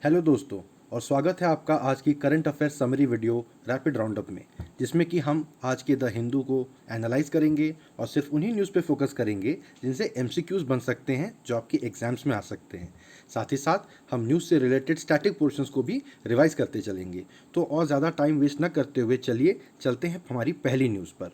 Hello दोस्तों, और स्वागत है आपका आज की current affairs summary video rapid roundup में, जिसमें कि हम आज के द हिंदू को एनालाइज करेंगे और सिर्फ उन्हीं न्यूज़ पे फोकस करेंगे जिनसे एमसीक्यूज बन सकते हैं जो आपके एग्जाम्स में आ सकते हैं। साथ ही साथ हम न्यूज़ से रिलेटेड स्टैटिक पोर्शंस को भी रिवाइज करते चलेंगे। तो और ज़्यादा टाइम वेस्ट न करते हुए चलिए चलते हैं हमारी पहली न्यूज़ पर।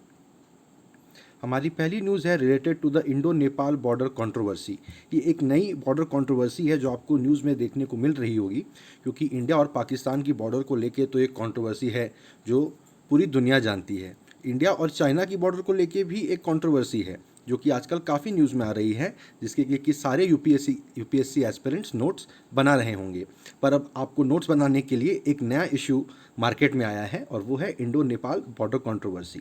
हमारी पहली न्यूज़ है related to the Indo Nepal border controversy. ये एक नई बॉर्डर कंट्रोवर्सी है जो आपको न्यूज़ में देखने को मिल रही होगी, क्योंकि इंडिया और पाकिस्तान की बॉर्डर को लेके तो एक कंट्रोवर्सी है जो पूरी दुनिया जानती है। इंडिया और चाइना की बॉर्डर को लेके भी एक कंट्रोवर्सी है जो कि आजकल काफ़ी न्यूज़ में आ रही है, जिसके कि सारे यूपीएससी एस्पिरेंट्स नोट्स बना रहे होंगे। पर अब आपको नोट्स बनाने के लिए एक नया इशू मार्केट में आया है और वो है इंडो नेपाल बॉर्डर कंट्रोवर्सी।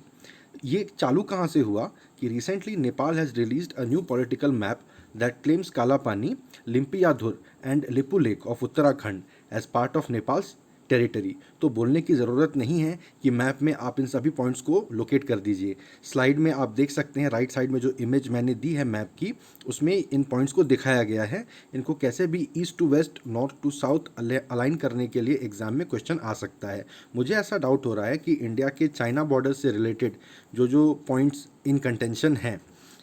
ये चालू कहाँ से हुआ कि recently Nepal has released a new political map that claims Kalapani, Limpiyadhura and Lipulekh of Uttarakhand as part of Nepal's territory. तो बोलने की ज़रूरत नहीं है कि मैप में आप इन सभी पॉइंट्स को लोकेट कर दीजिए। स्लाइड में आप देख सकते हैं, राइट साइड में जो इमेज मैंने दी है मैप की, उसमें इन पॉइंट्स को दिखाया गया है। इनको कैसे भी east to west, north to south align करने के लिए एग्जाम में क्वेश्चन आ सकता है। मुझे ऐसा डाउट हो रहा है कि इंडिया के चाइना बॉर्डर से रिलेटेड जो जो पॉइंट्स इन कंटेंशन हैं,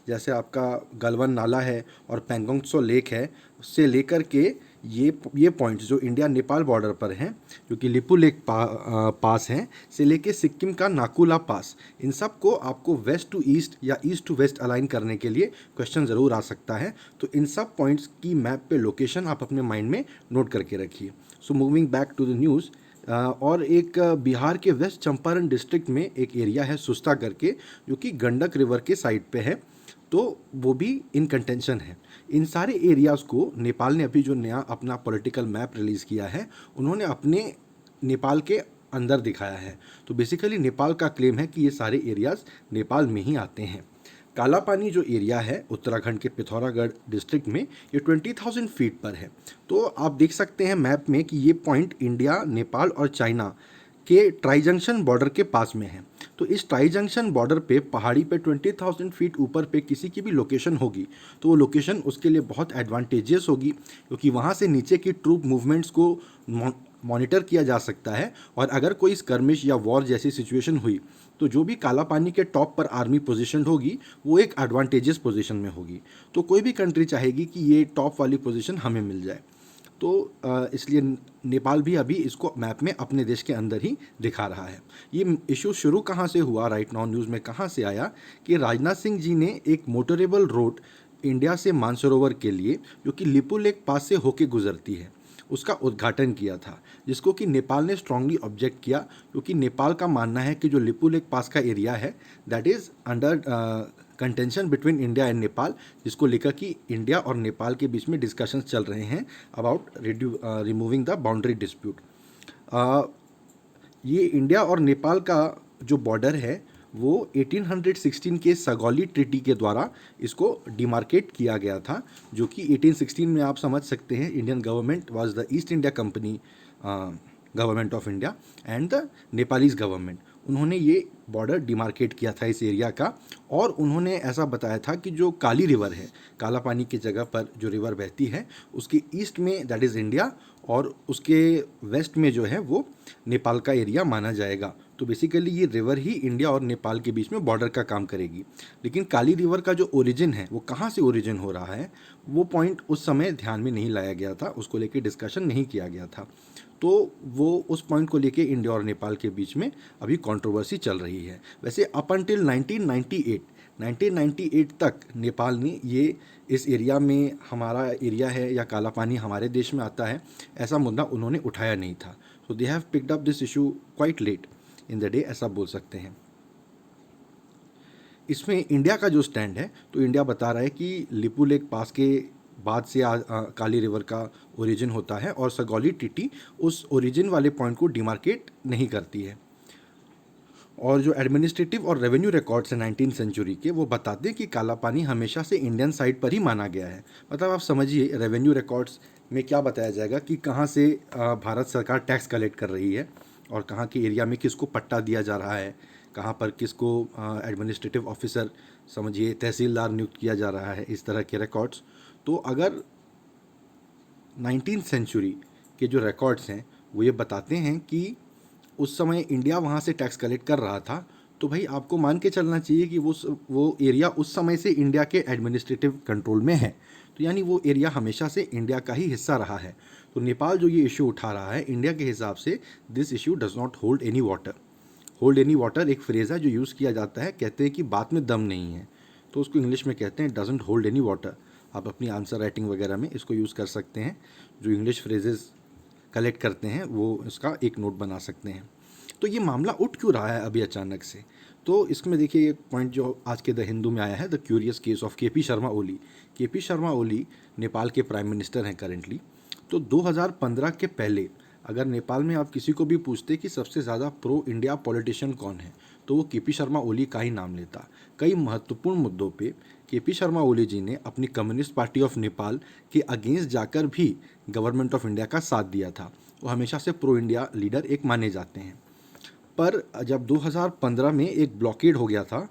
जैसे आपका गलवन नाला है और पेंगोंग त्सो लेक है, उससे लेकर के ये पॉइंट्स जो इंडिया नेपाल बॉर्डर पर हैं, जो कि लिपू लेक पास हैं, से लेके सिक्किम का नाकुला पास, इन सब को आपको वेस्ट टू ईस्ट या ईस्ट टू वेस्ट अलाइन करने के लिए क्वेश्चन ज़रूर आ सकता है। तो इन सब पॉइंट्स की मैप पे लोकेशन आप अपने माइंड में नोट करके रखिए। So moving back to the news, और एक बिहार के वेस्ट चंपारण डिस्ट्रिक्ट में एक एरिया है सुस्ता करके, जो कि गंडक रिवर के साइड पे है, तो वो भी इन कंटेंशन है। इन सारे एरियाज़ को नेपाल ने अभी जो नया अपना पॉलिटिकल मैप रिलीज़ किया है, उन्होंने अपने नेपाल के अंदर दिखाया है। तो बेसिकली नेपाल का क्लेम है कि ये सारे एरियाज़ नेपाल में ही आते हैं। कालापानी जो एरिया है उत्तराखंड के पिथौरागढ़ डिस्ट्रिक्ट में, ये 20,000 फीट पर है। तो आप देख सकते हैं मैप में कि ये पॉइंट इंडिया, नेपाल और चाइना के ट्राई जंक्शन बॉर्डर के पास में है। तो इस ट्राई जंक्शन बॉर्डर पे पहाड़ी पे 20,000 फीट ऊपर पे किसी की भी लोकेशन होगी तो वो लोकेशन उसके लिए बहुत एडवांटेजियस होगी, क्योंकि वहाँ से नीचे की ट्रूप मूवमेंट्स को मॉनिटर किया जा सकता है। और अगर कोई स्कर्मिश या वॉर जैसी सिचुएशन हुई तो जो भी काला पानी के टॉप पर आर्मी पोजीशन होगी वो एक एडवांटेजियस पोजीशन में होगी। तो कोई भी कंट्री चाहेगी कि ये टॉप वाली पोजीशन हमें मिल जाए। तो इसलिए नेपाल भी अभी इसको मैप में अपने देश के अंदर ही दिखा रहा है। ये इशू शुरू कहाँ से हुआ, राइट नाउ न्यूज़ में कहाँ से आया कि राजनाथ सिंह जी ने एक मोटरेबल रोड इंडिया से मानसरोवर के लिए, जो कि लिपू लेक पास से होके गुजरती है, उसका उद्घाटन किया था, जिसको कि नेपाल ने स्ट्रांगली ऑब्जेक्ट किया, क्योंकि नेपाल का मानना है कि जो लिपू लेक पास का एरिया है that is under contention between India and Nepal, जिसको लेकर कि इंडिया और नेपाल के बीच में डिस्कशंस चल रहे हैं about removing the boundary dispute. ये इंडिया और नेपाल का जो बॉर्डर है वो 1816 के सगौली ट्रीटी के द्वारा इसको डिमार्केट किया गया था, जो कि 1816 में आप समझ सकते हैं Indian government was the east India company government of India and the Nepalese government, उन्होंने ये बॉर्डर डिमार्केट किया था इस एरिया का। और उन्होंने ऐसा बताया था कि जो काली रिवर है, काला पानी की जगह पर जो रिवर बहती है, उसके ईस्ट में दैट इज़ इंडिया और उसके वेस्ट में जो है वो नेपाल का एरिया माना जाएगा। तो बेसिकली ये रिवर ही इंडिया और नेपाल के बीच में बॉर्डर का काम करेगी। लेकिन काली रिवर का जो ओरिजिन है वो कहाँ से ओरिजिन हो रहा है, वो पॉइंट उस समय ध्यान में नहीं लाया गया था, उसको लेके डिस्कशन नहीं किया गया था। तो वो उस पॉइंट को लेके इंडिया और नेपाल के बीच में अभी कंट्रोवर्सी चल रही है। वैसे अप अनटिल 1998 तक नेपाल ने ये इस एरिया में हमारा एरिया है या काला पानी हमारे देश में आता है, ऐसा मुद्दा उन्होंने उठाया नहीं था। So they have picked up this issue quite late in the day, ऐसा बोल सकते हैं। इसमें इंडिया का जो स्टैंड है, तो इंडिया बता रहा है कि लिपू लेक पास के बाद से काली रिवर का ओरिजिन होता है और सगौली टीटी उस ओरिजिन वाले पॉइंट को डिमार्केट नहीं करती है। और जो एडमिनिस्ट्रेटिव और रेवेन्यू रिकॉर्ड्स हैं 19th सेंचुरी के, वो बताते हैं कि काला पानी हमेशा से इंडियन साइड पर ही माना गया है। मतलब आप समझिए रेवेन्यू रिकॉर्ड्स में क्या बताया जाएगा कि कहाँ से भारत सरकार टैक्स कलेक्ट कर रही है और कहाँ के एरिया में किसको पट्टा दिया जा रहा है, कहाँ पर किसको एडमिनिस्ट्रेटिव ऑफिसर, समझिए तहसीलदार नियुक्त किया जा रहा है, इस तरह के रिकॉर्ड्स। तो अगर 19th सेंचुरी के जो रिकॉर्ड्स हैं वो ये बताते हैं कि उस समय इंडिया वहाँ से टैक्स कलेक्ट कर रहा था, तो भाई आपको मान के चलना चाहिए कि वो एरिया उस समय से इंडिया के एडमिनिस्ट्रेटिव कंट्रोल में है। तो यानी वो एरिया हमेशा से इंडिया का ही हिस्सा रहा है। तो नेपाल जो ये इशू उठा रहा है, इंडिया के हिसाब से this issue does not hold any water. Hold any water एक फ्रेज़ है जो यूज़ किया जाता है, कहते हैं कि बात में दम नहीं है, तो उसको इंग्लिश में कहते हैं डजंट होल्ड एनी वाटर। आप अपनी आंसर राइटिंग वगैरह में इसको यूज़ कर सकते हैं। जो इंग्लिश फ्रेजेस कलेक्ट करते हैं वो इसका एक नोट बना सकते हैं। तो ये मामला उठ क्यों रहा है अभी अचानक से? तो इसमें देखिए एक पॉइंट जो आज के द हिंदू में आया है, the curious case of KP Sharma Oli. KP Sharma Oli Nepal के प्राइम मिनिस्टर हैं करेंटली। तो 2015 के पहले अगर नेपाल में आप किसी को भी पूछते कि सबसे ज़्यादा प्रो इंडिया पॉलिटिशियन कौन है, तो वो केपी शर्मा ओली का ही नाम लेता। कई महत्वपूर्ण मुद्दों पे केपी शर्मा ओली जी ने अपनी कम्युनिस्ट पार्टी ऑफ नेपाल के अगेंस्ट जाकर भी गवर्नमेंट ऑफ इंडिया का साथ दिया था। वो हमेशा से प्रो इंडिया लीडर एक माने जाते हैं। पर जब 2015 में एक ब्लॉकेड हो गया था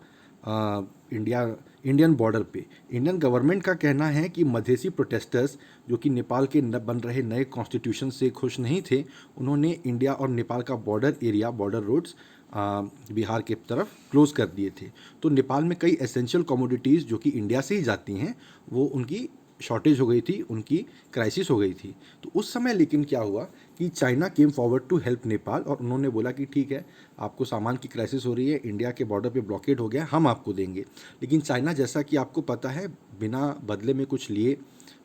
इंडियन बॉर्डर पे, इंडियन गवर्नमेंट का कहना है कि मधेसी प्रोटेस्टर्स जो कि नेपाल के बन रहे नए कॉन्स्टिट्यूशन से खुश नहीं थे, उन्होंने इंडिया और नेपाल का border area, border roads Bihar के तरफ क्लोज़ कर दिए थे। तो नेपाल में कई एसेंशियल कमोडिटीज़ जो कि इंडिया से ही जाती हैं, वो उनकी शॉर्टेज हो गई थी, उनकी क्राइसिस हो गई थी। तो उस समय लेकिन क्या हुआ कि China came forward to help Nepal, और उन्होंने बोला कि ठीक है, आपको सामान की क्राइसिस हो रही है, इंडिया के बॉर्डर पे ब्लॉकेड हो गया, हम आपको देंगे। लेकिन चाइना, जैसा कि आपको पता है, बिना बदले में कुछ लिए,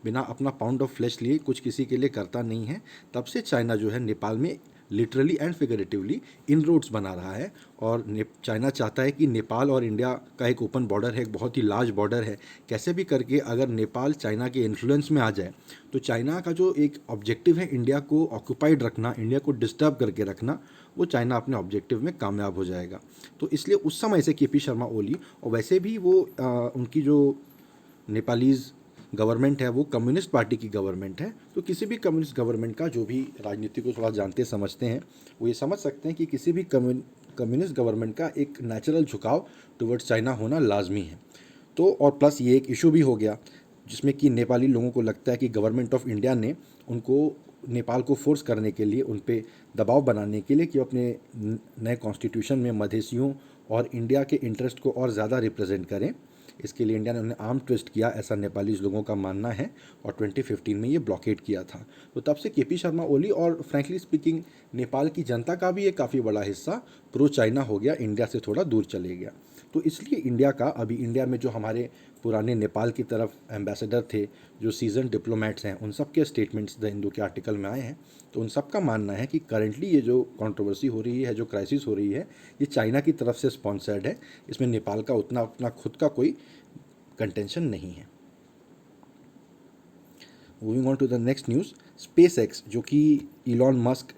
बिना अपना पाउंड ऑफ फ्लैश लिए कुछ किसी के लिए करता नहीं है। तब से चाइना जो है नेपाल में लिटरली एंड फिगरेटिवली इनरोड्स बना रहा है। और चाइना चाहता है कि नेपाल और इंडिया का एक ओपन बॉर्डर है, एक बहुत ही लार्ज बॉर्डर है, कैसे भी करके अगर नेपाल चाइना के इन्फ्लुएंस में आ जाए तो चाइना का जो एक ऑब्जेक्टिव है इंडिया को ऑक्यूपाइड रखना, इंडिया को डिस्टर्ब करके रखना, वो चाइना अपने ऑब्जेक्टिव में कामयाब हो जाएगा। तो इसलिए उस समय से केपी शर्मा ओली, और वैसे भी वो उनकी जो नेपालीज़ गवर्नमेंट है वो कम्युनिस्ट पार्टी की गवर्नमेंट है। तो किसी भी कम्युनिस्ट गवर्नमेंट का, जो भी राजनीति को थोड़ा जानते समझते हैं, वो ये समझ सकते हैं कि किसी भी कम्युनिस्ट गवर्नमेंट का एक नेचुरल झुकाव टुवर्ड्स चाइना होना लाजमी है। तो और प्लस ये एक इशू भी हो गया जिसमें कि नेपाली लोगों को लगता है कि गवर्नमेंट ऑफ इंडिया ने उनको नेपाल को फोर्स करने के लिए, उन पे दबाव बनाने के लिए कि अपने नए कॉन्स्टिट्यूशन में मधेसियों और इंडिया के इंटरेस्ट को और ज़्यादा रिप्रेजेंट करें, इसके लिए इंडिया ने उन्हें आर्म ट्विस्ट किया, ऐसा नेपाली लोगों का मानना है। और 2015 में ये ब्लॉकेड किया था। तो तब से केपी शर्मा ओली और फ्रैंकली स्पीकिंग नेपाल की जनता का भी एक काफ़ी बड़ा हिस्सा प्रो चाइना हो गया, इंडिया से थोड़ा दूर चले गया। तो इसलिए इंडिया का अभी, इंडिया में जो हमारे पुराने नेपाल की तरफ एम्बेसडर थे, जो सीजन डिप्लोमेट्स हैं, उन सब के स्टेटमेंट्स द हिंदू के आर्टिकल में आए हैं। तो उन सब का मानना है कि करंटली ये जो कंट्रोवर्सी हो रही है, जो क्राइसिस हो रही है, ये चाइना की तरफ से स्पॉन्सर्ड है। इसमें नेपाल का उतना अपना खुद का कोई कंटेंशन नहीं है। Moving on to the next news, SpaceX, जो कि इलॉन मस्क,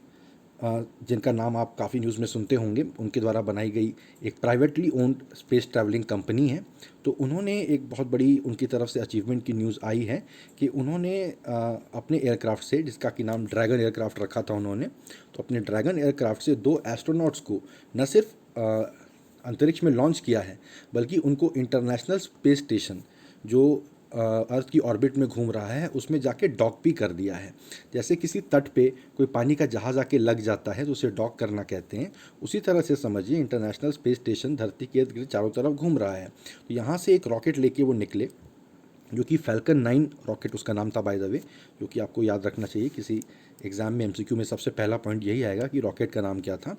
जिनका नाम आप काफ़ी न्यूज़ में सुनते होंगे, उनके द्वारा बनाई गई एक privately owned space travelling company है। तो उन्होंने एक बहुत बड़ी उनकी तरफ से अचीवमेंट की न्यूज़ आई है कि उन्होंने अपने एयरक्राफ्ट से, जिसका कि नाम ड्रैगन एयरक्राफ्ट रखा था उन्होंने, तो अपने ड्रैगन एयरक्राफ्ट से 2 एस्ट्रोनॉट्स को न सिर्फ अंतरिक्ष में लॉन्च किया है, बल्कि उनको इंटरनेशनल स्पेस स्टेशन, जो अर्थ की ऑर्बिट में घूम रहा है, उसमें जाके डॉक भी कर दिया है। जैसे किसी तट पे कोई पानी का जहाज़ आके लग जाता है तो उसे डॉक करना कहते हैं, उसी तरह से समझिए इंटरनेशनल स्पेस स्टेशन धरती के इर्द गिर्द चारों तरफ घूम रहा है। तो यहाँ से एक रॉकेट लेके वो निकले, जो कि फैल्कन 9 रॉकेट उसका नाम था बाय द वे, जो कि आपको याद रखना चाहिए, किसी एग्ज़ाम में एमसीक्यू में सबसे पहला पॉइंट यही आएगा कि रॉकेट का नाम क्या था।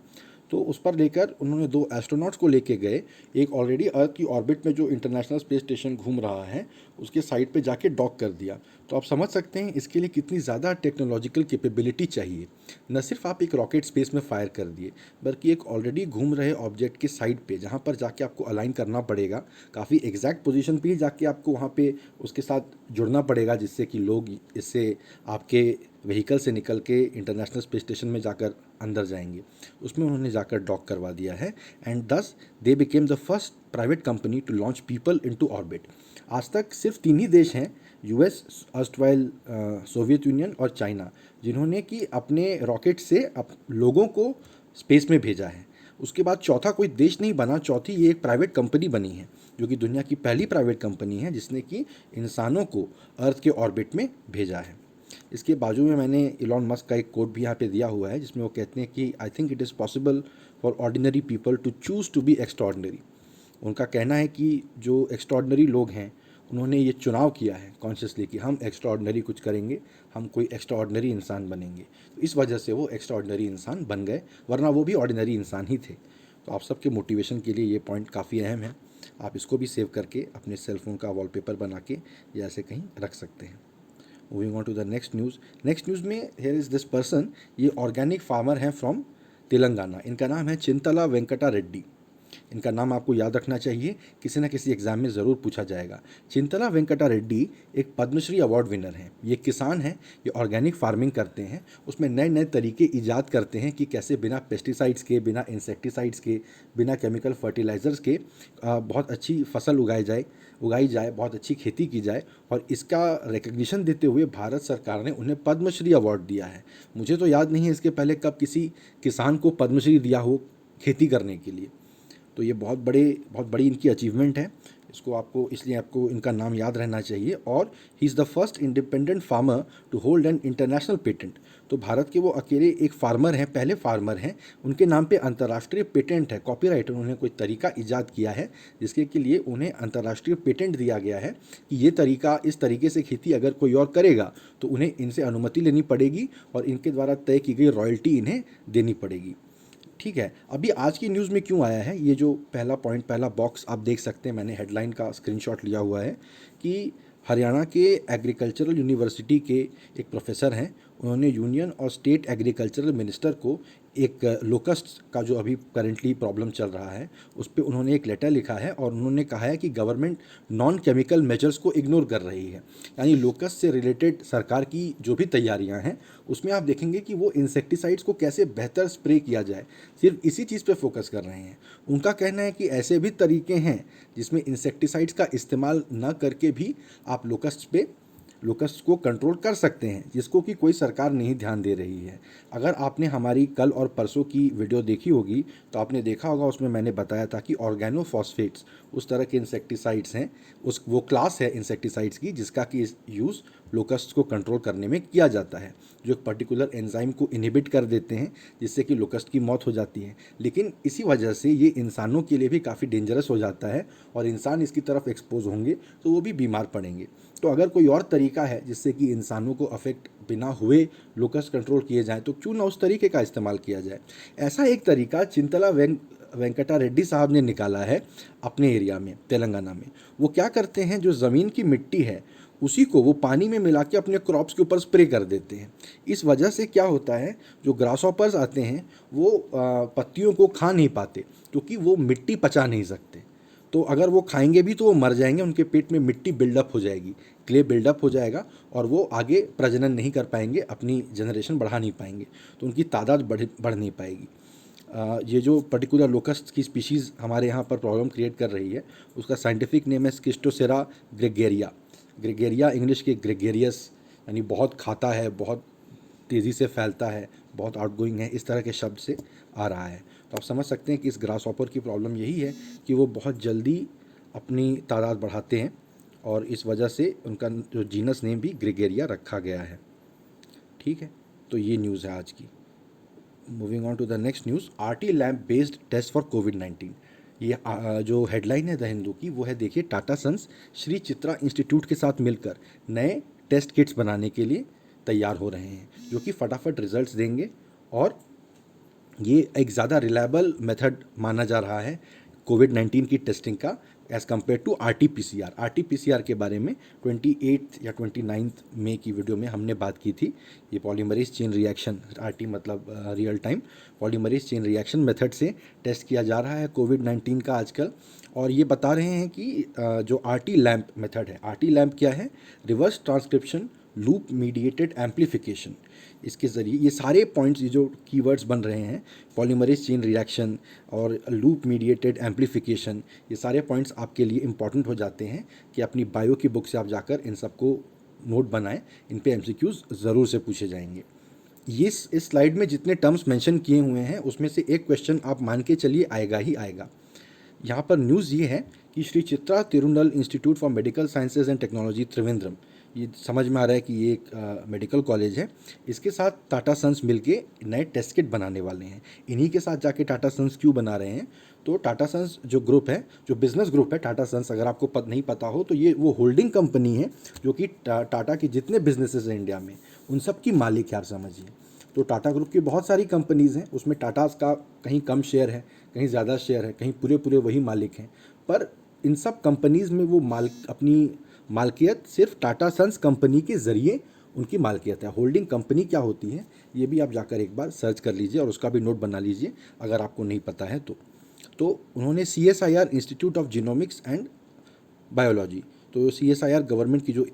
तो उस पर लेकर उन्होंने 2 एस्ट्रोनॉट्स को लेके गए, एक ऑलरेडी अर्थ की ऑर्बिट में जो इंटरनेशनल स्पेस स्टेशन घूम रहा है उसके साइड पे जाके डॉक कर दिया। तो आप समझ सकते हैं इसके लिए कितनी ज़्यादा टेक्नोलॉजिकल कैपेबिलिटी चाहिए। न सिर्फ आप एक रॉकेट स्पेस में फायर कर दिए, बल्कि एक ऑलरेडी घूम रहे ऑब्जेक्ट के साइड पे, जहाँ पर जाके आपको अलाइन करना पड़ेगा, काफ़ी एग्जैक्ट पोजीशन पे ही जाके आपको वहाँ पे उसके साथ जुड़ना पड़ेगा, जिससे कि लोग इससे आपके व्हीकल से निकल के इंटरनेशनल स्पेस स्टेशन में जाकर अंदर जाएंगे। उसमें उन्होंने जाकर डॉक करवा दिया है, and thus they became the first private company to launch people into orbit. आज तक सिर्फ 3 ही देश हैं, यूएस, अर्स्टवाइल सोवियत यूनियन और चाइना, जिन्होंने कि अपने रॉकेट से लोगों को स्पेस में भेजा है। उसके बाद चौथा कोई देश नहीं बना, चौथी ये एक प्राइवेट कंपनी बनी है, जो कि दुनिया की पहली प्राइवेट कंपनी है जिसने कि इंसानों को अर्थ के ऑर्बिट में भेजा है। इसके बाजू में मैंने इलॉन मस्क का एक कोट भी यहाँ पे दिया हुआ है, जिसमें वो कहते हैं कि I think it is possible for ordinary people to choose to be extraordinary. उनका कहना है कि जो एक्स्ट्रॉर्डनरी लोग हैं उन्होंने ये चुनाव किया है कॉन्शियसली कि हम एक्स्ट्रॉर्डनरी कुछ करेंगे, हम कोई एक्स्ट्रॉर्डनरी इंसान बनेंगे। तो इस वजह से वो एक्स्ट्रॉर्डनरी इंसान बन गए, वरना वो भी ऑर्डिनरी इंसान ही थे। तो आप सबके मोटिवेशन के लिए ये पॉइंट काफ़ी अहम है। आप इसको भी सेव करके अपने सेलफोन का वॉलपेपर बना के या ऐसे कहीं रख सकते हैं। Moving on to the next news. Next news में हेयर इज़ दिस पर्सन, ये ऑर्गेनिक फार्मर हैं फ्रॉम तेलंगाना। इनका नाम है चिंतला वेंकटा रेड्डी। इनका नाम आपको याद रखना चाहिए, किसी न किसी एग्ज़ाम में ज़रूर पूछा जाएगा। चिंतला वेंकटा रेड्डी एक पद्मश्री अवार्ड विनर हैं। ये किसान हैं, ये ऑर्गेनिक फार्मिंग करते हैं, उसमें नए नए तरीके ईजाद करते हैं कि कैसे बिना पेस्टिसाइड्स के, बिना इंसेक्टिसाइड्स के, बिना केमिकल फर्टिलाइज़र्स के बहुत अच्छी फसल उगाई जाए, बहुत अच्छी खेती की जाए। और इसका रिकग्निशन देते हुए भारत सरकार ने उन्हें पद्मश्री अवार्ड दिया है। मुझे तो याद नहीं है इसके पहले कब किसी किसान को पद्मश्री दिया हो खेती करने के लिए। तो ये बहुत बड़ी इनकी अचीवमेंट है। इसको आपको, इसलिए आपको इनका नाम याद रहना चाहिए। और he is the first independent farmer to hold an international patent. तो भारत के वो अकेले एक फार्मर हैं, पहले फार्मर हैं, उनके नाम पे अंतर्राष्ट्रीय पेटेंट है, कॉपीराइट। उन्होंने कोई तरीका ईजाद किया है जिसके के लिए उन्हें अंतर्राष्ट्रीय पेटेंट दिया गया है कि ये तरीका, इस तरीके से खेती अगर कोई और करेगा तो उन्हें इनसे अनुमति लेनी पड़ेगी और इनके द्वारा तय की गई रॉयल्टी इन्हें देनी पड़ेगी। ठीक है, अभी आज की न्यूज़ में क्यों आया है, ये जो पहला पॉइंट, पहला बॉक्स आप देख सकते हैं, मैंने हेडलाइन का स्क्रीनशॉट लिया हुआ है कि हरियाणा के एग्रीकल्चरल यूनिवर्सिटी के एक प्रोफेसर हैं, उन्होंने यूनियन और स्टेट एग्रीकल्चरल मिनिस्टर को एक लोकस्ट का जो अभी करेंटली प्रॉब्लम चल रहा है उस पर उन्होंने एक लेटर लिखा है और उन्होंने कहा है कि गवर्नमेंट नॉन केमिकल मेजर्स को इग्नोर कर रही है। यानी लोकस्ट से रिलेटेड सरकार की जो भी तैयारियां हैं उसमें आप देखेंगे कि वो इंसेक्टिसाइड्स को कैसे बेहतर स्प्रे किया जाए, सिर्फ इसी चीज़ पे फोकस कर रहे हैं। उनका कहना है कि ऐसे भी तरीके हैं जिसमें इंसेक्टिसाइड्स का इस्तेमाल न करके भी आप लोकस्ट को कंट्रोल कर सकते हैं, जिसको कि कोई सरकार नहीं ध्यान दे रही है। अगर आपने हमारी कल और परसों की वीडियो देखी होगी तो आपने देखा होगा, उसमें मैंने बताया था कि ऑर्गेनोफॉस्फेट्स उस तरह के इंसेक्टिसाइड्स हैं, वो क्लास है इंसेक्टिसाइड्स की जिसका कि यूज़ लोकस्ट को कंट्रोल करने में किया जाता है, जो एक पर्टिकुलर एंजाइम को इनहिबिट कर देते हैं जिससे कि लोकस्ट की मौत हो जाती है। लेकिन इसी वजह से ये इंसानों के लिए भी काफ़ी डेंजरस हो जाता है और इंसान इसकी तरफ एक्सपोज होंगे तो वो भी बीमार पड़ेंगे। तो अगर कोई और तरीका है जिससे कि इंसानों को अफेक्ट बिना हुए लोकस्ट कंट्रोल किए जाएँ तो क्यों ना उस तरीके का इस्तेमाल किया जाए। ऐसा एक तरीका चिंतला वेंकटा रेड्डी साहब ने निकाला है अपने एरिया में, तेलंगाना में। वो क्या करते हैं, जो ज़मीन की मिट्टी है उसी को वो पानी में मिला के अपने क्रॉप्स के ऊपर स्प्रे कर देते हैं। इस वजह से क्या होता है, जो ग्रासहॉपर्स आते हैं वो पत्तियों को खा नहीं पाते क्योंकि वो मिट्टी पचा नहीं सकते। तो अगर वो खाएंगे भी तो वो मर जाएंगे, उनके पेट में मिट्टी बिल्डअप हो जाएगी, क्ले बिल्डअप हो जाएगा और वो आगे प्रजनन नहीं कर पाएंगे, अपनी जनरेशन बढ़ा नहीं पाएंगे, तो उनकी तादाद बढ़ नहीं पाएगी। ये जो पर्टिकुलर लोकस्ट की स्पीशीज़ हमारे यहाँ पर प्रॉब्लम क्रिएट कर रही है उसका साइंटिफिक नेम है स्किस्टोसेरा ग्रेगेरिया। ग्रेगेरिया इंग्लिश के ग्रेगेरियस, यानी बहुत खाता है, बहुत तेज़ी से फैलता है, बहुत आउटगोइंग है, इस तरह के शब्द से आ रहा है। तो आप समझ सकते हैं कि इस ग्रास हॉपर की प्रॉब्लम यही है कि वो बहुत जल्दी अपनी तादाद बढ़ाते हैं और इस वजह से उनका जो जीनस नेम भी ग्रेगेरिया रखा गया है। ठीक है, तो ये न्यूज़ है आज की। Moving on to the next news, RT lab based test for कोविड-19। ये जो हेडलाइन है द हिंदू की वो है, देखिए, टाटा सन्स श्री चित्रा इंस्टीट्यूट के साथ मिलकर नए टेस्ट किट्स बनाने के लिए तैयार हो रहे हैं जो कि फटाफट रिजल्ट्स देंगे और ये एक ज़्यादा रिलायबल मेथड माना जा रहा है कोविड-19 की टेस्टिंग का as compare to RT PCR. RT PCR के बारे में 28 या 29 मई की वीडियो में हमने बात की थी। ये पॉलीमरेज चेन रिएक्शन, आरटी मतलब real time polymerase chain reaction method से टेस्ट किया जा रहा है कोविड-19 का आजकल। और ये बता रहे हैं कि जो आरटी लैम्प मेथड है, आरटी लैम्प क्या है, reverse transcription loop mediated amplification. इसके ज़रिए ये सारे पॉइंट्स, ये जो कीवर्ड्स बन रहे हैं, पॉलीमरेज चेन रिएक्शन और लूप मीडिएटेड एम्प्लीफिकेशन, ये सारे पॉइंट्स आपके लिए इंपॉर्टेंट हो जाते हैं कि अपनी बायो की बुक से आप जाकर इन सबको नोट बनाएं, इन पे एमसीक्यूज़ ज़रूर से पूछे जाएंगे। ये इस स्लाइड में जितने टर्म्स मेंशन किए हुए हैं उसमें से एक क्वेश्चन आप मान के चलिए आएगा ही आएगा। यहाँ पर न्यूज़ ये है कि Shri Chitra Tirunal institute for medical sciences and technology Trivandrum, ये समझ में आ रहा है कि ये एक मेडिकल कॉलेज है। इसके साथ टाटा सन्स मिलके नए टेस्ट किट बनाने वाले हैं। इन्हीं के साथ जाके टाटा सन्स क्यों बना रहे हैं, तो टाटा सन्स जो ग्रुप है, जो बिजनेस ग्रुप है टाटा सन्स, अगर आपको नहीं पता हो तो ये वो होल्डिंग कंपनी है जो कि टाटा के जितने बिजनेसेस हैं इंडिया में उन सब की मालिक है, आप समझिए। तो टाटा ग्रुप की बहुत सारी कंपनीज़ हैं, उसमें टाटास का कहीं कम शेयर है, कहीं ज़्यादा शेयर है, कहीं पूरे पूरे वही मालिक हैं। पर इन सब कंपनीज़ में वो अपनी मालकियत सिर्फ टाटा सन्स कंपनी के ज़रिए उनकी मालकियत है। होल्डिंग कंपनी क्या होती है ये भी आप जाकर एक बार सर्च कर लीजिए और उसका भी नोट बना लीजिए अगर आपको नहीं पता है तो उन्होंने CSIR institute of genomics and biology, तो CSIR गवर्नमेंट की जो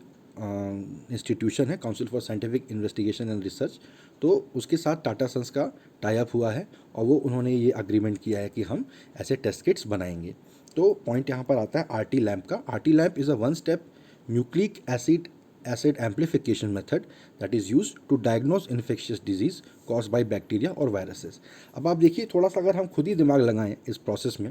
इंस्टीट्यूशन है, council for scientific investigation and research, तो उसके साथ टाटा सन्स का टाई अप हुआ है और वो उन्होंने ये अग्रीमेंट किया है कि हम ऐसे टेस्ट किट्स बनाएंगे। तो पॉइंट यहाँ पर आता है RT लैम्प का। RT lamp is a one step nucleic acid amplification method that is use to diagnose infectious disease cause by bacteria और वायरसेस। अब आप देखिए थोड़ा सा अगर हम खुद ही दिमाग लगाएं इस प्रोसेस में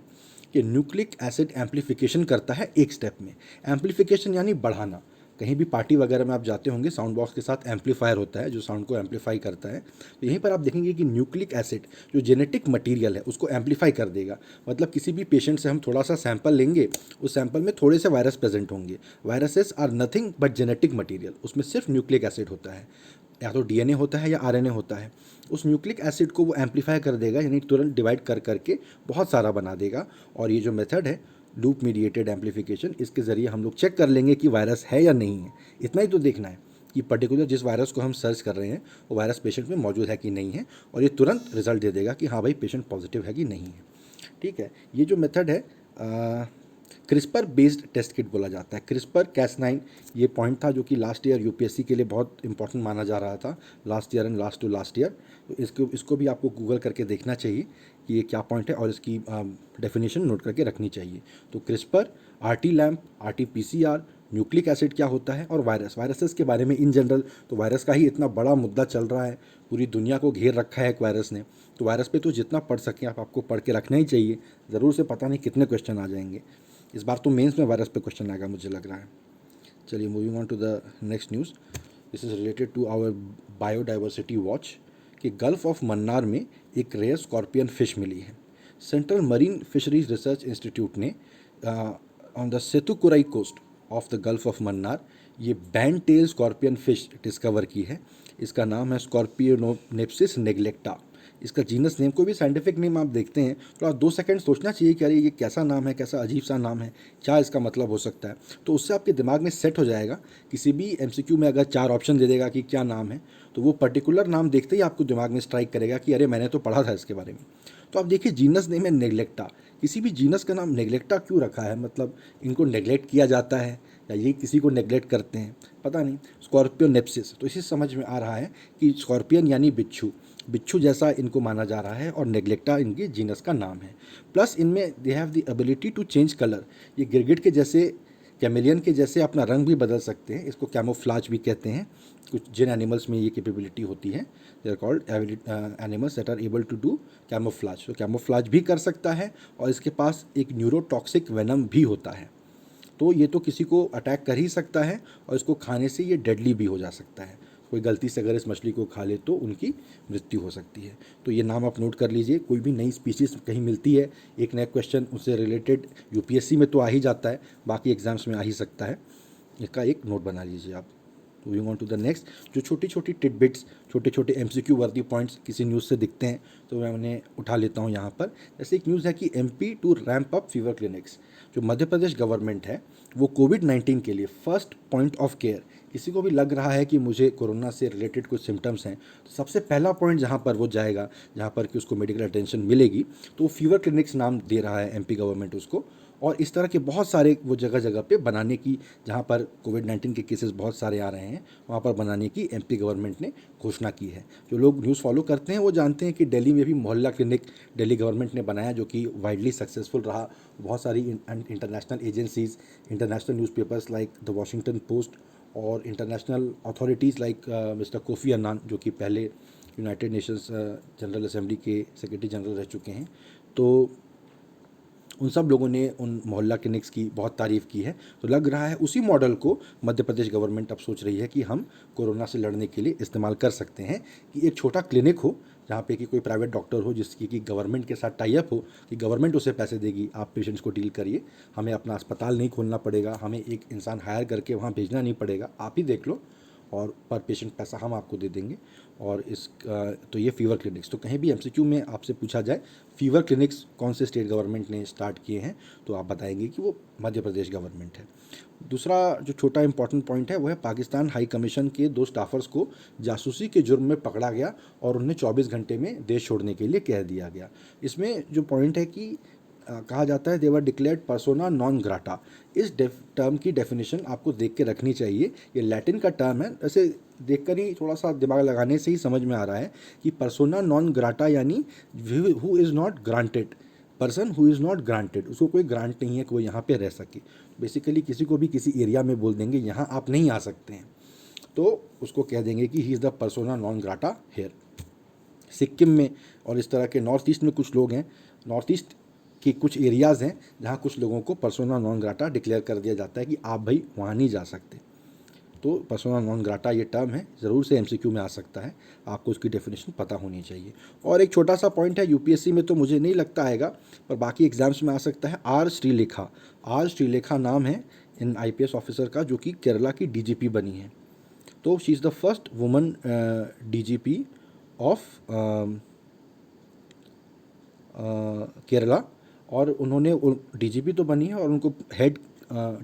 कि न्यूक्लिक एसिड एम्पलीफिकेशन करता है एक स्टेप में। एम्पलीफिकेशन यानी बढ़ाना। कहीं भी पार्टी वगैरह में आप जाते होंगे, साउंड बॉक्स के साथ एम्पलीफायर होता है जो साउंड को एम्पलीफाई करता है। तो यहीं पर आप देखेंगे कि न्यूक्लिक एसिड जो जेनेटिक मटेरियल है उसको एम्पलीफाई कर देगा। मतलब किसी भी पेशेंट से हम थोड़ा सा सैंपल लेंगे, उस सैंपल में थोड़े से वायरस प्रेजेंट होंगे। Viruses are nothing but genetic material, उसमें सिर्फ न्यूक्लिक एसिड होता है, या तो DNA होता है या RNA होता है। उस न्यूक्लिक एसिड को वो एम्पलीफाई कर देगा, यानी तुरंत डिवाइड कर करके बहुत सारा बना देगा। और ये जो मेथड है लूप मीडिएटेड एम्पलीफिकेशन, इसके ज़रिए हम लोग चेक कर लेंगे कि वायरस है या नहीं है। इतना ही तो देखना है कि पर्टिकुलर जिस वायरस को हम सर्च कर रहे हैं वो वायरस पेशेंट में मौजूद है कि नहीं है, और ये तुरंत रिजल्ट दे देगा कि हाँ भाई पेशेंट पॉजिटिव है कि नहीं है। ठीक है, ये जो मेथड है क्रिस्पर बेस्ड टेस्ट किट बोला जाता है। क्रिस्पर Cas9 ये पॉइंट था जो कि लास्ट ईयर UPSC के लिए बहुत इंपॉर्टेंट माना जा रहा था, last year and last to last year. तो इसको भी आपको गूगल करके देखना चाहिए कि ये क्या पॉइंट है और इसकी डेफिनेशन नोट करके रखनी चाहिए। तो CRISPR, RT lamp, RT-PCR, nucleic acid क्या होता है, और वायरसेस के बारे में इन जनरल। तो वायरस का ही इतना बड़ा मुद्दा चल रहा है, पूरी दुनिया को घेर रखा है एक वायरस ने। तो वायरस पे तो जितना पढ़ सकें आपको पढ़ के रखना ही चाहिए। ज़रूर से पता नहीं कितने क्वेश्चन आ जाएंगे इस बार, तो मेंस में वायरस पे क्वेश्चन आएगा मुझे लग रहा है। चलिए moving on to the next news. This is related to our biodiversity watch कि गल्फ ऑफ मन्नार में एक रेयर स्कॉर्पियन फिश मिली है। Central marine fisheries research institute ने on the Sethukarai coast of the gulf of Mannar ये band tail scorpion fish discover की है। इसका नाम है स्कॉर्पियोनेप्सिस नेग्लेक्टा। इसका जीनस नेम, कोई भी साइंटिफिक नेम आप देखते हैं तो आप 2 सेकंड सोचना चाहिए कि अरे ये कैसा नाम है, कैसा अजीब सा नाम है, क्या इसका मतलब हो सकता है। तो उससे आपके दिमाग में सेट हो जाएगा। किसी भी MCQ में अगर 4 ऑप्शन दे देगा कि क्या नाम है, तो वो पर्टिकुलर नाम देखते ही आपको दिमाग में स्ट्राइक करेगा कि अरे मैंने तो पढ़ा था इसके बारे में। तो आप देखिए जीनस नेम है नेग्लेक्टा। किसी भी जीनस का नाम नेग्लेक्टा क्यों रखा है, मतलब इनको नेग्लेक्ट किया जाता है या ये किसी को नेग्लेक्ट करते हैं, पता नहीं। स्कॉर्पियोनेप्सिस, तो इसी समझ में आ रहा है कि स्कॉर्पियन यानी बिच्छू, बिच्छू जैसा इनको माना जा रहा है, और नेग्लेक्टा इनके जीनस का नाम है। प्लस इनमें they have the ability to change colour. ये गिरगिट के जैसे, कैमेलियन के जैसे अपना रंग भी बदल सकते हैं। इसको कैमोफ्लाज भी कहते हैं। कुछ जिन एनिमल्स में ये कैपेबिलिटी होती है, they are called animals that are able to do camouflage. तो कैमोफ्लाज भी कर सकता है, और इसके पास एक न्यूरोटॉक्सिक वेनम भी होता है। तो ये तो किसी को अटैक कर ही सकता है, और इसको खाने से ये डेडली भी हो जा सकता है। कोई गलती से अगर इस मछली को खा ले तो उनकी मृत्यु हो सकती है। तो ये नाम आप नोट कर लीजिए। कोई भी नई स्पीशीज़ कहीं मिलती है, एक नया क्वेश्चन उससे रिलेटेड UPSC में तो आ ही जाता है, बाकी एग्जाम्स में आ ही सकता है। इसका एक नोट बना लीजिए आप। Moving on to the next, जो छोटी छोटी टिडबिट्स, छोटे छोटे MCQ वर्दी पॉइंट्स किसी न्यूज़ से दिखते हैं तो मैं उन्हें उठा लेता हूँ यहाँ पर। जैसे एक न्यूज़ है कि MP to ramp up fever clinics. जो मध्य प्रदेश गवर्नमेंट है वो कोविड-19 के लिए फर्स्ट पॉइंट ऑफ केयर, किसी को भी लग रहा है कि मुझे कोरोना से रिलेटेड कुछ सिम्टम्स हैं, तो सबसे पहला पॉइंट जहाँ पर वो जाएगा, जहाँ पर कि उसको मेडिकल अटेंशन मिलेगी, तो वो फीवर क्लिनिक्स नाम दे रहा है MP गवर्नमेंट उसको। और इस तरह के बहुत सारे वो जगह जगह पे बनाने की, जहाँ पर कोविड-19 के केसेस बहुत सारे आ रहे हैं, वहाँ पर बनाने की MP गवर्नमेंट ने घोषणा की है। जो लोग न्यूज़ फॉलो करते हैं वो जानते हैं कि दिल्ली में भी मोहल्ला क्लिनिक दिल्ली गवर्नमेंट ने बनाया, जो कि वाइडली सक्सेसफुल रहा। बहुत सारी international agencies, international newspapers like the Washington Post, और international authorities like mister Kofi Annan, जो कि पहले यूनाइटेड नेशंस जनरल असेंबली के सेक्रेटरी जनरल रह चुके हैं, तो उन सब लोगों ने उन मोहल्ला क्लिनिक्स की बहुत तारीफ़ की है। तो लग रहा है उसी मॉडल को मध्य प्रदेश गवर्नमेंट अब सोच रही है कि हम कोरोना से लड़ने के लिए इस्तेमाल कर सकते हैं, कि एक छोटा क्लिनिक हो जहाँ पे कि कोई प्राइवेट डॉक्टर हो जिसकी कि गवर्नमेंट के साथ टाई अप हो, कि गवर्नमेंट उसे पैसे देगी, आप पेशेंट्स को डील करिए, हमें अपना अस्पताल नहीं खोलना पड़ेगा, हमें एक इंसान हायर करके वहाँ भेजना नहीं पड़ेगा, आप ही देख लो और पर पेशेंट पैसा हम आपको दे देंगे। और तो ये फीवर क्लिनिक्स, तो कहीं भी एमसीक्यू में आपसे पूछा जाए फीवर क्लिनिक्स कौन से स्टेट गवर्नमेंट ने स्टार्ट किए हैं, तो आप बताएंगे कि वो मध्य प्रदेश गवर्नमेंट है। दूसरा जो छोटा इंपॉर्टेंट पॉइंट है वो है पाकिस्तान हाई कमीशन के 2 स्टाफर्स को जासूसी के जुर्म में पकड़ा गया और उन्हें 24 घंटे में देश छोड़ने के लिए कह दिया गया। इसमें जो पॉइंट है कि कहा जाता है देवर डिक्लेयर्ड पर्सोना नॉन ग्राटा। इस टर्म की डेफिनेशन आपको देख के रखनी चाहिए। ये लैटिन का टर्म है, ऐसे देखकर ही थोड़ा सा दिमाग लगाने से ही समझ में आ रहा है कि पर्सोना नॉन ग्राटा यानी who is not granted, person who is not granted, उसको कोई ग्रांट नहीं है कि वो यहाँ पे रह सके। बेसिकली किसी को भी किसी एरिया में बोल देंगे यहाँ आप नहीं आ सकते हैं, तो उसको कह देंगे कि he is the persona non grata here. Sikkim में और इस तरह के नॉर्थ ईस्ट में कुछ लोग हैं, नॉर्थ ईस्ट के कुछ एरियाज़ हैं जहाँ कुछ लोगों को पर्सोना नॉन ग्राटा डिक्लेयर कर दिया जाता है कि आप भाई वहाँ नहीं जा सकते। तो पर्सोना नॉन ग्राटा ये टर्म है, ज़रूर से एमसीक्यू में आ सकता है, आपको उसकी डेफिनेशन पता होनी चाहिए। और एक छोटा सा पॉइंट है, यूपीएससी में तो मुझे नहीं लगता आएगा, पर बाकी एग्जाम्स में आ सकता है। आर श्रीलेखा, आर श्रीलेखा नाम है इन आईपीएस ऑफिसर का जो कि केरला की डीजीपी बनी है। तो she is the first woman DGP of Kerala, और उन्होंने डीजीपी तो बनी है और उनको हेड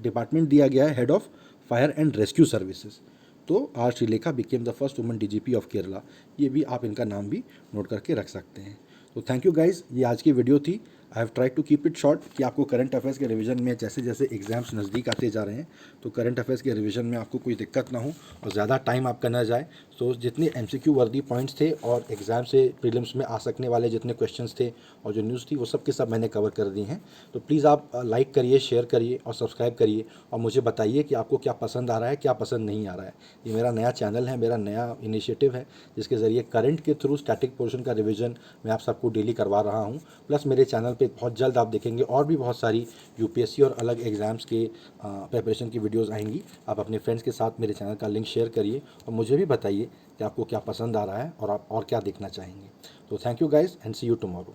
डिपार्टमेंट दिया गया है, head of fire and rescue services. तो R Sreelekha became the first woman DGP of Kerala. ये भी आप इनका नाम भी नोट करके रख सकते हैं। तो थैंक यू गाइज, ये आज की वीडियो थी। I have try to keep it short कि आपको करंट अफेयर्स के रिवीजन में जैसे जैसे एग्जाम्स नज़दीक आते जा रहे हैं तो करंट अफेयर्स के रिवीजन में आपको कोई दिक्कत ना हो और ज़्यादा टाइम आपका ना जाए। तो जितने एमसीक्यू वर्दी पॉइंट्स थे और एग्ज़ाम से प्रीलिम्स में आ सकने वाले जितने क्वेश्चंस थे और जो न्यूज़ थी वो सब के सब मैंने कवर कर दी हैं। तो प्लीज़ आप लाइक करिए, शेयर करिए और सब्सक्राइब करिए और मुझे बताइए कि आपको क्या पसंद आ रहा है, क्या पसंद नहीं आ रहा है। ये मेरा नया चैनल है, मेरा नया इनिशिएटिव है जिसके ज़रिए करंट के थ्रू स्टैटिक पोर्शन का रिवीजन मैं आप सबको डेली करवा रहा हूँ। प्लस मेरे चैनल पे बहुत जल्द आप देखेंगे और भी बहुत सारी यूपीएससी और अलग एग्ज़ाम्स के प्रिपरेशन की वीडियोस आएंगी। आप अपने फ्रेंड्स के साथ मेरे चैनल का लिंक शेयर करिए और मुझे भी बताइए कि आपको क्या पसंद आ रहा है और आप और क्या देखना चाहेंगे। तो thank you guys and see you tomorrow.